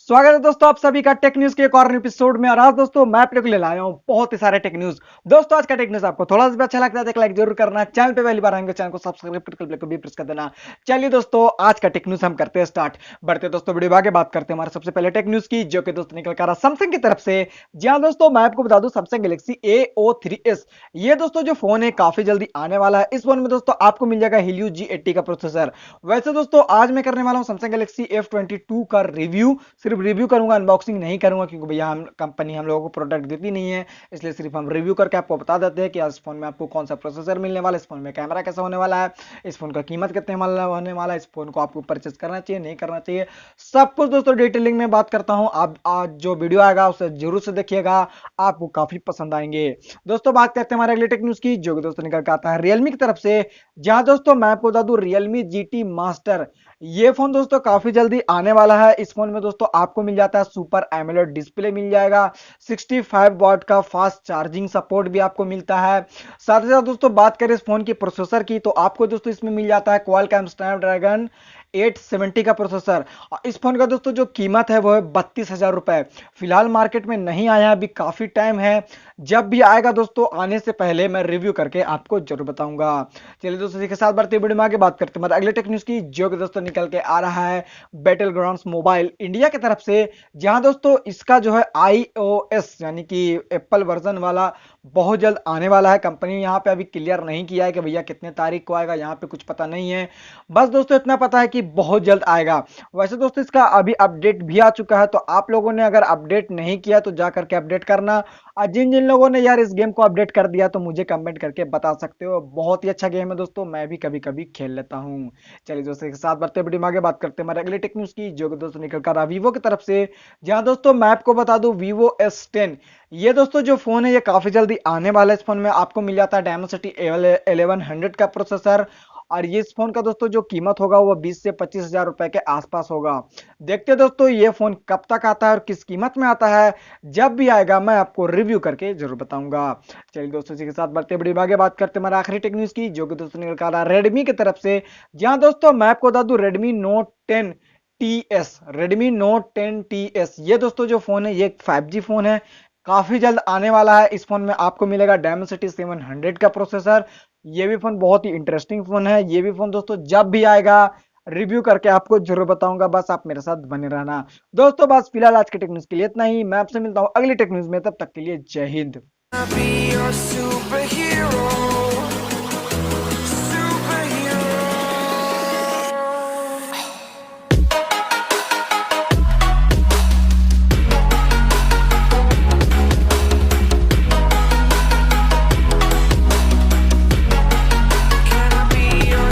स्वागत है दोस्तों आप सभी का टेक न्यूज के एक और एपिसोड में। और आज दोस्तों मैं आप लोग को ले लाया हूं बहुत ही सारे टेक न्यूज। दोस्तों आज का टेक न्यूज आपको थोड़ा सा भी अच्छा लगता है तो लाइक जरूर करना। चैनल पे पहली बार आएंगे चैनल को सब्सक्राइब करके भी प्रेस कर देना। चलिए दोस्तों आज का टेक न्यूज हम करते हैं स्टार्ट। बढ़ते दोस्तों वीडियो आगे बात करते हैं हमारे सबसे पहले टेक न्यूज की, जो कि दोस्तों निकल कर सैमसंग की तरफ से। जी हाँ दोस्तों मैं आपको बता दूं सैमसंग गैलेक्सी A03s ये दोस्तों जो फोन है काफी जल्दी आने वाला है। इस फोन में दोस्तों आपको मिल जाएगा Helio G80 का प्रोसेसर। वैसे दोस्तों आज मैं करने वाला हूं सैमसंग गैलेक्सी F22 का रिव्यू। सिर्फ रिव्यू करूंगा, अनबॉक्सिंग नहीं करूंगा, क्योंकि भैया हम कंपनी हम लोगों को प्रोडक्ट देती नहीं है। इसलिए सिर्फ हम रिव्यू करके आपको बता देते हैं कि इस फोन में आपको कौन सा प्रोसेसर मिलने वाला है, इस फोन में कैमरा कैसा होने वाला है, इस फोन का कीमत कितने होने वाला है, इस फोन को आपको परचेस करना चाहिए नहीं करना चाहिए, सब कुछ दोस्तों डिटेलिंग में बात करता हूं। आप आज जो वीडियो आएगा उसे जरूर से देखिएगा, आपको काफी पसंद आएंगे। दोस्तों बात करते हैं हमारे अगले टेक न्यूज की, जो कि दोस्तों निकल के आता है रियलमी की तरफ से। जहां दोस्तों मैं आपको बता दूं रियलमी GT मास्टर ये फोन दोस्तों काफी जल्दी आने वाला है। इस फोन में दोस्तों आपको मिल जाता है सुपर एमोलेड डिस्प्ले मिल जाएगा, 65 वॉट का फास्ट चार्जिंग सपोर्ट भी आपको मिलता है। साथ ही साथ दोस्तों बात करें इस फोन की प्रोसेसर की, तो आपको दोस्तों इसमें मिल जाता है क्वालकॉम स्नैपड्रैगन 870 का प्रोसेसर। इस फोन का दोस्तों जो कीमत है वो है 32,000 रुपए। फिलहाल मार्केट में नहीं आया, अभी काफी टाइम है। जब भी आएगा दोस्तों आने से पहले मैं रिव्यू करके आपको जरूर बताऊंगा। चलिए दोस्तों इसी के साथ बढ़ते वीडियो में आगे बात करते हैं अगले टेक न्यूज की, जो कि दोस्तों निकल के आ रहा है बैटल ग्राउंड्स मोबाइल इंडिया की तरफ से। जहां दोस्तों इसका जो है iOS यानी कि एप्पल वर्जन वाला बहुत जल्द आने वाला है। कंपनी यहाँ पे अभी क्लियर नहीं किया है कि भैया कितने तारीख को आएगा, यहाँ पे कुछ पता नहीं है। बस दोस्तों इतना पता है कि बहुत जल्द आएगा। वैसे दोस्तों इसका अभी अपडेट भी आ चुका है, तो आप लोगों ने अगर अपडेट नहीं किया तो जा करके अपडेट करना। और जिन जिन लोगों ने यार इस गेम को अपडेट कर दिया तो मुझे कमेंट करके बता सकते हो। बहुत ही अच्छा गेम है दोस्तों, मैं भी कभी कभी खेल लेता हूँ। चलिए दोस्तों के साथ बढ़ते वीडियो में आगे बात करते हैं हमारे अगले टेक न्यूज की, जो कि दोस्तों निकल कर रहा वीवो की तरफ से। जहां दोस्तों मैं आपको बता दूं वीवो S10 ये दोस्तों जो फोन है ये काफी जल्दी आने वाला है। इस फोन में आपको मिल जाता है डायमेंसिटी 1100 का प्रोसेसर। और ये इस फोन का दोस्तों जो कीमत होगा वो 20 से 25,000 रुपए के आसपास होगा। देखते हैं दोस्तों ये फोन कब तक आता है और किस कीमत में आता है। जब भी आएगा मैं आपको रिव्यू करके जरूर बताऊंगा। चलिए दोस्तों इसी के साथ बढ़ते बड़ी आगे बात करते हैं हमारे आखिरी टेक न्यूज की, जो कि दोस्तों निकल कर आ रहा है रेडमी की तरफ से। जहां दोस्तों मैं आपको बता दूं Redmi note 10 TS, Redmi note 10 TS ये दोस्तों जो फोन है ये एक 5G फोन है, काफी जल्द आने वाला है। इस फोन में आपको मिलेगा डायमेंसिटी 700 का प्रोसेसर। ये भी फोन बहुत ही इंटरेस्टिंग फोन है। ये भी फोन दोस्तों जब भी आएगा रिव्यू करके आपको जरूर बताऊंगा, बस आप मेरे साथ बने रहना। दोस्तों बस फिलहाल आज के टेक न्यूज के लिए इतना ही। मैं आपसे मिलता हूं अगली टेक न्यूज में, तब तक के लिए जय हिंद।